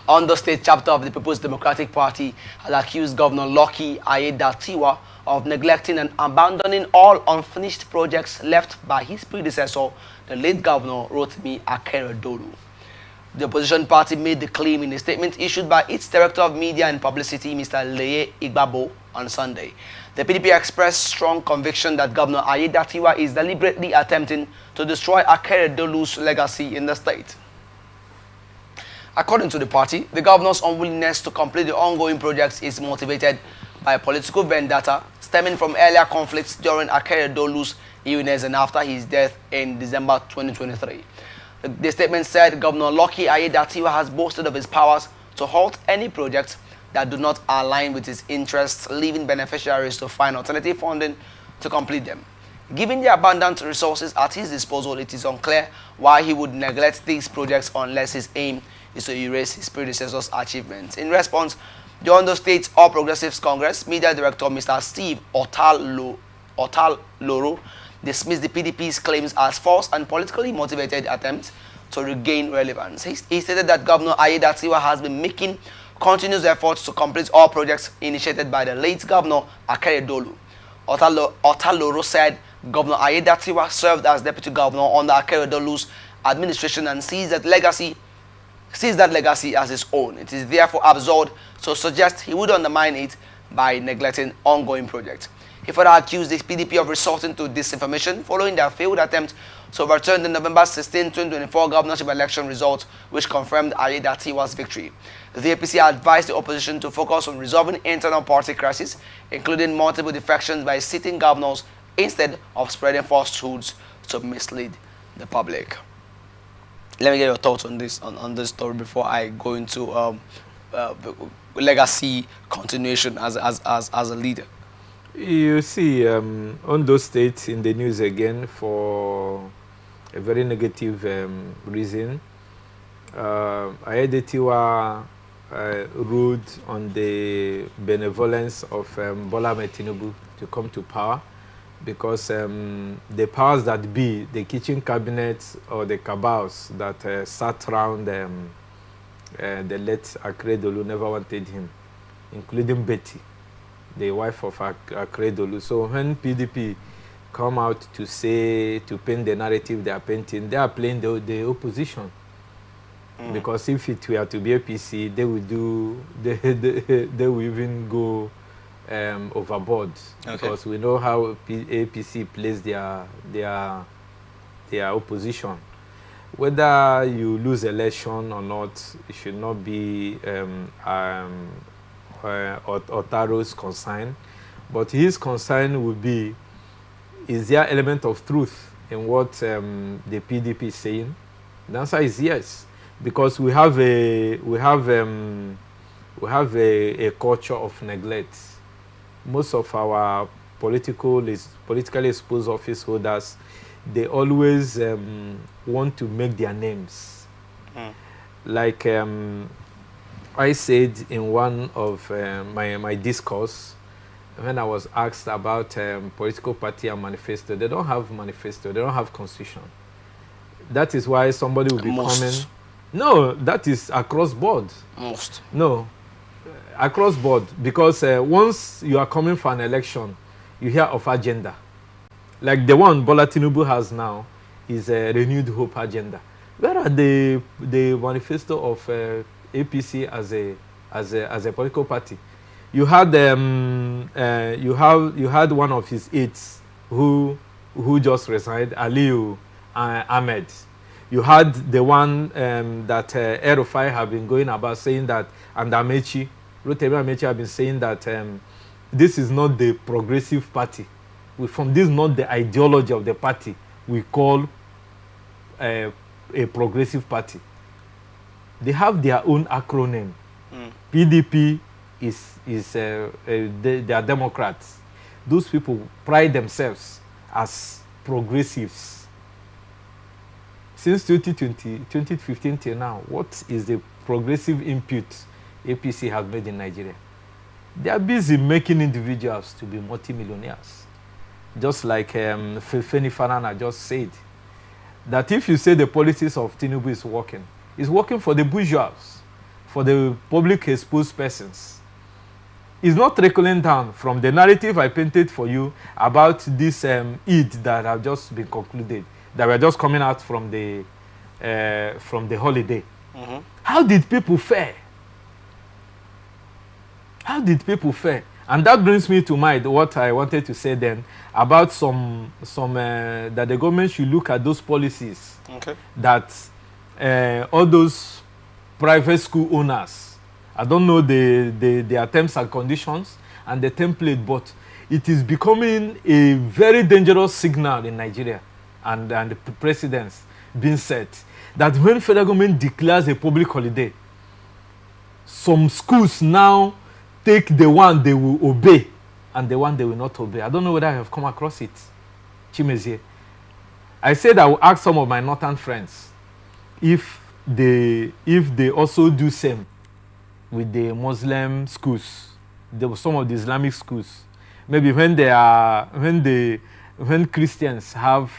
Ondo State chapter of the People's Democratic Party has accused Governor Lucky Aiyedatiwa of neglecting and abandoning all unfinished projects left by his predecessor, the late Governor Rotimi Akeredolu. The opposition party made the claim in a statement issued by its Director of Media and Publicity, Mr. Late Akeredolu, on Sunday. The PDP expressed strong conviction that Governor Aiyedatiwa is deliberately attempting to destroy Akeredolu's legacy in the state. According to the party, the governor's unwillingness to complete the ongoing projects is motivated by political vendetta stemming from earlier conflicts during Akeredolu's illness and after his death in December 2023. The statement said Governor Lucky Aiyedatiwa has boasted of his powers to halt any projects that do not align with his interests, leaving beneficiaries to find alternative funding to complete them. Given the abundant resources at his disposal, it is unclear why he would neglect these projects unless his aim is to erase his predecessor's achievements. In response, the Ondo State All Progressives Congress Media Director Mr. Steve Otaloro dismissed the PDP's claims as false and politically motivated attempts to regain relevance. He stated that Governor Aiyedatiwa has been making continuous efforts to complete all projects initiated by the late Governor Akeredolu. Otaloro said Governor Aiyedatiwa served as deputy governor under Akeredolu's administration and sees that legacy as his own. It is therefore absurd to suggest he would undermine it by neglecting ongoing projects. He further accused the PDP of resorting to disinformation following their failed attempt to overturn the November 16, 2024 governorship election results, which confirmed Aiyedatiwa's victory. The APC advised the opposition to focus on resolving internal party crises, including multiple defections by sitting governors, instead of spreading falsehoods to mislead the public. Let me get your thoughts on this story before I go into legacy continuation as a leader. You see, Ondo State in the news again for a very negative reason. Aiyedatiwa ruled on the benevolence of Bola Ahmed Tinubu to come to power, because the powers that be, the kitchen cabinets or the cabals that sat around the late Akeredolu never wanted him, including Betty, the wife of Akeredolu. So when PDP come out to paint the narrative they are painting, they are playing the opposition. Because if it were to be APC, they will even go overboard. Okay. Because we know how APC plays their opposition. Whether you lose election or not, it should not be Otaro's concern, but his concern would be: is there element of truth in what the PDP is saying? The answer is yes, because we have a culture of neglect. Most of our politically exposed office holders, they always want to make their names. Like I said in one of my discourse, when I was asked about political party and manifesto, they don't have manifesto, they don't have constitution. That is why somebody will be coming. No, that is across board. Most. No, across board, because once you are coming for an election, you hear of agenda. Like the one Bola Tinubu has now is a renewed hope agenda. Where are the manifesto of APC as a political party? You had you had one of his aides who just resigned, Aliyu Ahmed. You had the one that Erufai have been going about saying that, and Rotimi Amechi have been saying that this is not the progressive party. This is not the ideology of the party we call a progressive party. They have their own acronym. PDP they are Democrats. Those people pride themselves as progressives. Since 2015 till now, what is the progressive input APC has made in Nigeria? They are busy making individuals to be multimillionaires. Just like Feni Farana just said, that if you say the policies of Tinubu is working, it's working for the bourgeois, for the public exposed persons is not trickling down from the narrative I painted for you about this Eid that have just been concluded, that we're just coming out from the holiday. Mm-hmm. How did people fare? How did people fare? And that brings me to mind what I wanted to say then about some that the government should look at those policies, okay, that all those private school owners, I don't know their terms and conditions and the template, but it is becoming a very dangerous signal in Nigeria and the precedents being set that when federal government declares a public holiday, some schools now take the one they will obey and the one they will not obey. I don't know whether I have come across it. Chimezie. I said I will ask some of my northern friends if they also do same with the Muslim schools, some of the Islamic schools. Maybe when Christians have,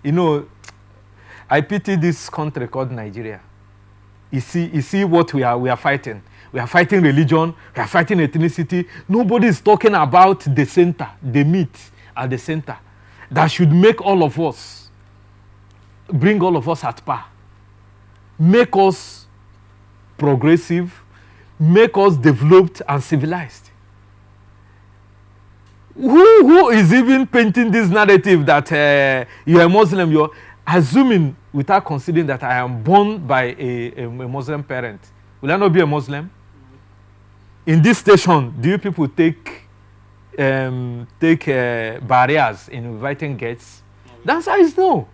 you know, I pity this country called Nigeria. You see what we are fighting. We are fighting religion. We are fighting ethnicity. Nobody is talking about the center, the meat at the center. That should make all of us, bring all of us at par. Make us progressive. Make us developed and civilized. Who is even painting this narrative that you are Muslim, you're assuming without considering that I am born by a Muslim parent? Will I not be a Muslim? In this station, do you people take barriers in inviting guests? The answer is no.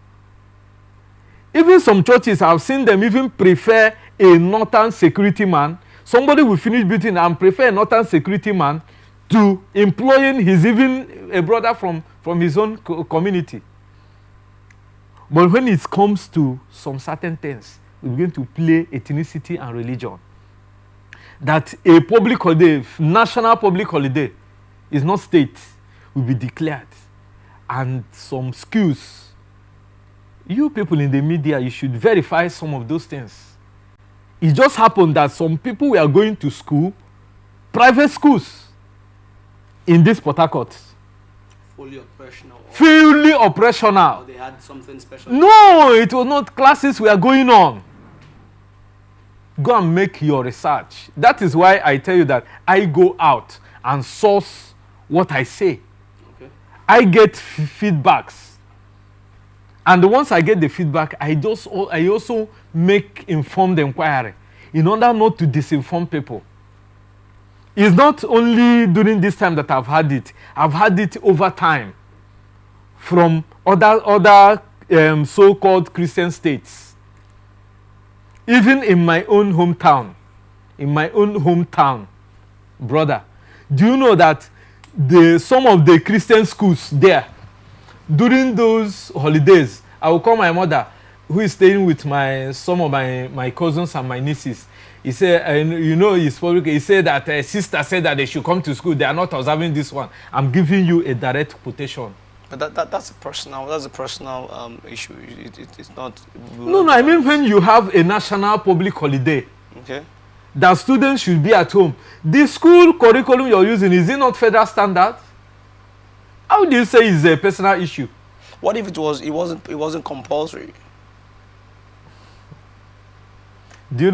Even some churches, I've seen them even prefer a northern security man. Somebody will finish beating and prefer a northern security man to employing even a brother from his own community. But when it comes to some certain things, we begin to play ethnicity and religion. That a public holiday, national public holiday, is not state, will be declared. And some schools, you people in the media, you should verify some of those things. It just happened that some people were going to school, private schools, in this Port Harcourt. Fully operational. Fully operational. Or they had something special. No, it was not. Classes were going on. Go and make your research. That is why I tell you that I go out and source what I say. Okay. I get feedbacks. And once I get the feedback, I also make informed inquiry in order not to disinform people. It's not only during this time that I've had it. I've had it over time from other so-called Christian states. Even in my own hometown, brother, do you know that some of the Christian schools there, during those holidays, I will call my mother, who is staying with some of my cousins and my nieces. He said, he said that a sister said that they should come to school. They are not observing this one. I'm giving you a direct quotation. But that's a personal issue. It's not. No, I mean when you have a national public holiday, okay, that students should be at home. The school curriculum you're using, is it not federal standard? How do you say it's a personal issue? What if it wasn't compulsory? Do you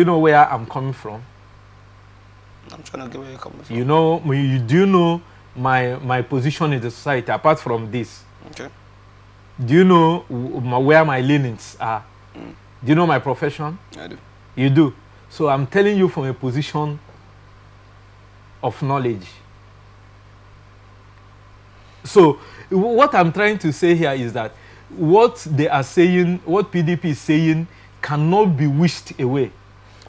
know where I'm coming from? I'm trying to get where you're coming from. Do you know my position in the society apart from this? Okay. Do you know where my leanings are? Mm. Do you know my profession? I do. You do. So I'm telling you from a position of knowledge. So what I'm trying to say here is that what they are saying, what PDP is saying, cannot be wished away.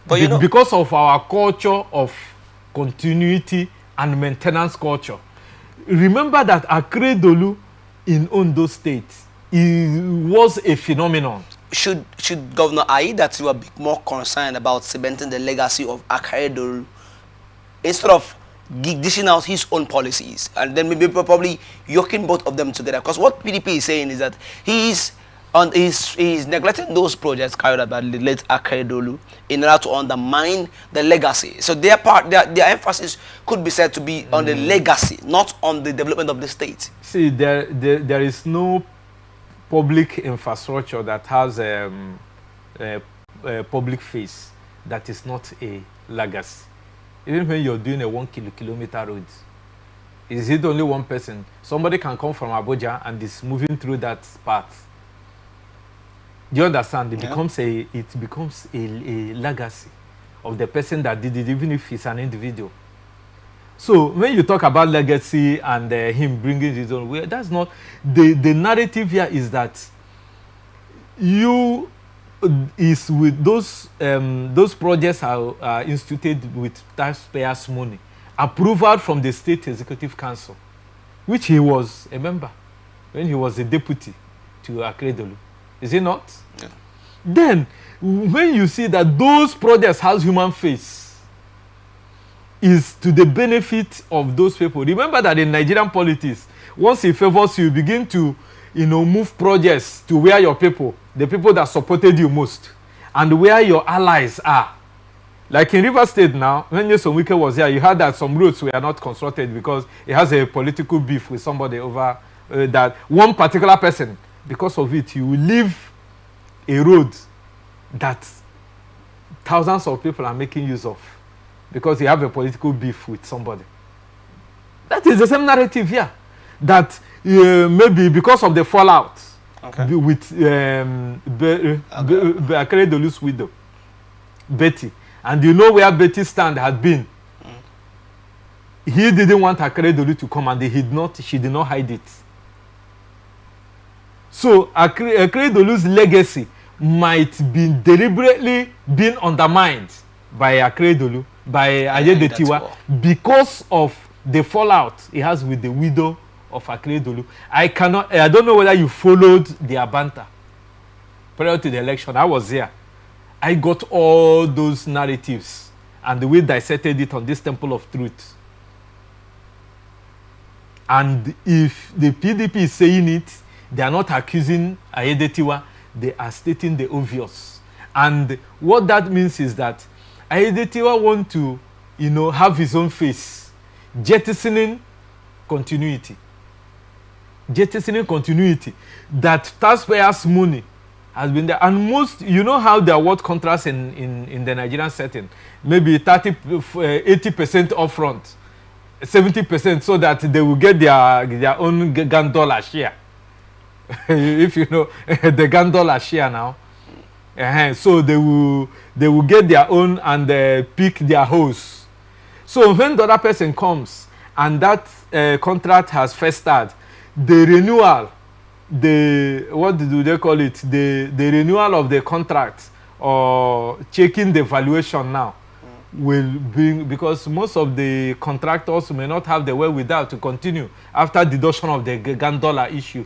But because of our culture of continuity and maintenance culture. Remember that Akeredolu in Ondo State was a phenomenon. Should Governor Aiyedatiwa be more concerned about cementing the legacy of Akeredolu instead of dishing out his own policies and then maybe probably yoking both of them together? Because what PDP is saying is that he is And he's neglecting those projects carried out by the late Akeredolu in order to undermine the legacy. So their emphasis could be said to be on the legacy, not on the development of the state. See, there is no public infrastructure that has a public face that is not a legacy. Even when you're doing a 1 kilometer road, is it only one person? Somebody can come from Abuja and is moving through that path. Do you understand? It becomes a legacy of the person that did it, even if he's an individual. So when you talk about legacy and him bringing his own way, that's not the narrative here. Is that you is with those projects are instituted with taxpayers' money, approval from the State Executive Council, which he was a member when he was a deputy to Akeredolu. Is it not? Yeah. Then, when you see that those projects has human face, is to the benefit of those people. Remember that in Nigerian politics, once it favors you, begin to, move projects to where your people, the people that supported you most, and where your allies are. Like in River State now, when Nyesom Wike was here, you heard that some roads were not constructed because it has a political beef with somebody over that one particular person. Because of it, you will leave a road that thousands of people are making use of because you have a political beef with somebody. That is the same narrative here. That maybe because of the fallout with Akeredolu's widow, Betty, and you know where Betty's stand had been. He didn't want Akeredolu to come, and she did not hide it. So Akeredolu's legacy might be deliberately being undermined by Akeredolu, by Aiyedatiwa, because of the fallout he has with the widow of Akeredolu. I don't know whether you followed their banter prior to the election. I was there. I got all those narratives and the way dissected it on this Temple of Truth. And if the PDP is saying it, they are not accusing Aiyedatiwa, they are stating the obvious. And what that means is that Aiyedatiwa want to, have his own face, jettisoning continuity. Jettisoning continuity. That taxpayers' money has been there. And most, how the award contracts in the Nigerian setting, maybe 80% upfront, 70%, so that they will get their own $1 share. If you know the $1 share now, so they will get their own and pick their host. So when the other person comes and that contract has festered, the renewal, what do they call it? The renewal of the contract or checking the valuation now will bring, because most of the contractors may not have the wherewithal to continue after deduction of the $1 issue.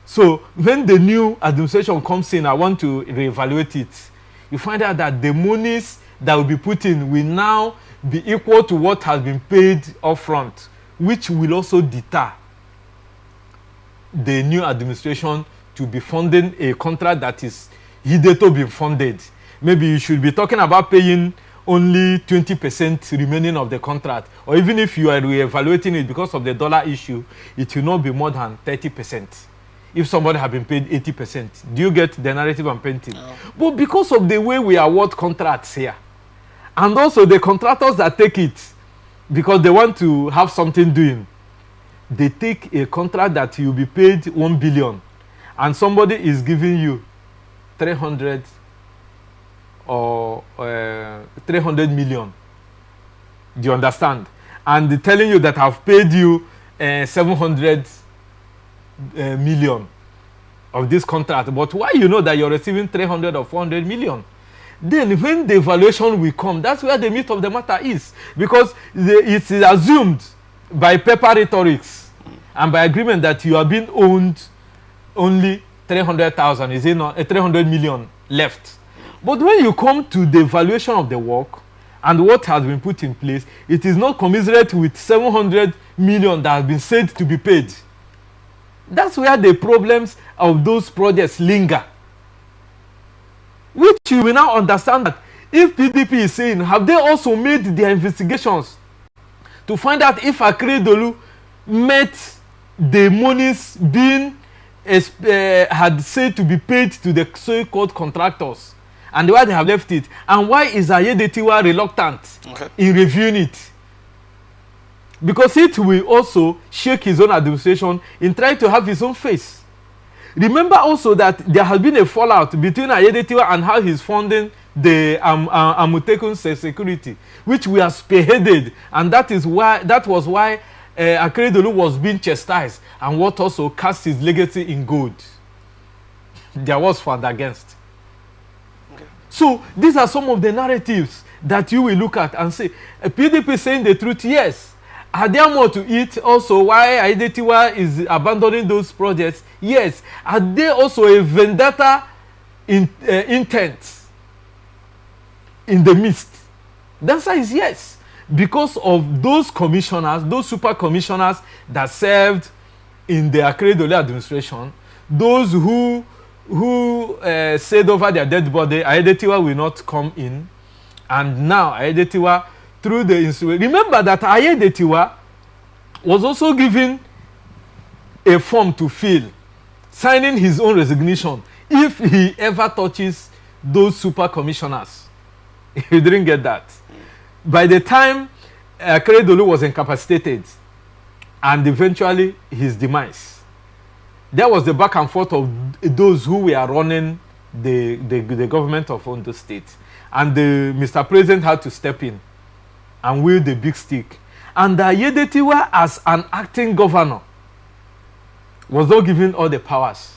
So when the new administration comes in, I want to reevaluate it. You find out that the monies that will be put in will now be equal to what has been paid upfront, which will also deter the new administration to be funding a contract that is hitherto been funded. Maybe you should be talking about paying only 20% remaining of the contract, or even if you are reevaluating it because of the dollar issue, it will not be more than 30%. If somebody had been paid 80%, do you get the narrative I'm painting? No. But because of the way we award contracts here, and also the contractors that take it because they want to have something doing, they take a contract that you'll be paid 1 billion, and somebody is giving you 300 or 300 million. Do you understand? And they're telling you that I've paid you 700 million of this contract, but why you know that you're receiving 300 or 400 million? Then when the evaluation will come, that's where the meat of the matter is, because it is assumed by paper rhetorics and by agreement that you are being owned only 300,000, is it not? 300 million left. But when you come to the valuation of the work and what has been put in place, it is not commiserate with 700 million that has been said to be paid. That's where the problems of those projects linger. Which you will now understand that if PDP is saying, have they also made their investigations to find out if Akeredolu met the monies being had said to be paid to the so-called contractors, and why they have left it, and why is Aiyedatiwa reluctant in reviewing it? Because it will also shake his own administration in trying to have his own face. Remember also that there has been a fallout between Aiyedatiwa and how he's funding the Amotekun security, which we have spearheaded, and that was why Akeredolu was being chastised, and what also cast his legacy in gold. There was for and against. Okay. So these are some of the narratives that you will look at and say, PDP saying the truth, yes. Are there more to it also? Why Aiyedatiwa is abandoning those projects? Yes. Are there also a vendetta intent in the midst? The answer is yes. Because of those commissioners, those super commissioners that served in the Akeredolu administration, those who said over their dead body, Aiyedatiwa will not come in. And now Aiyedatiwa, through the remember that Aiyedatiwa was also given a form to fill, signing his own resignation if he ever touches those super commissioners. He didn't get that. By the time Akeredolu was incapacitated and eventually his demise, there was the back and forth of those who were running the government of Ondo State. And Mr. President had to step in and wield the big stick. And Aiyedatiwa, as an acting governor, was not given all the powers.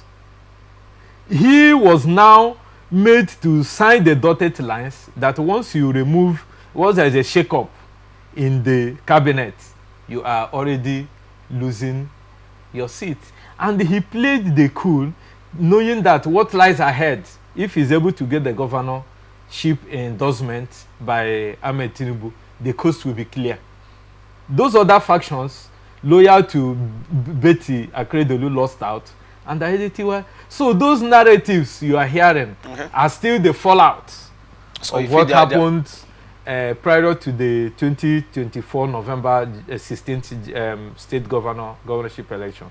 He was now made to sign the dotted lines that once there is a shake-up in the cabinet, you are already losing your seat. And he played the cool, knowing that what lies ahead, if he's able to get the governorship endorsement by Ahmed Tinubu, the coast will be clear. Those other factions loyal to Betty Akeredolu lost out, and Aiyedatiwa. So those narratives you are hearing are still the fallout of what happened prior to the 2024 November 16th state governorship election.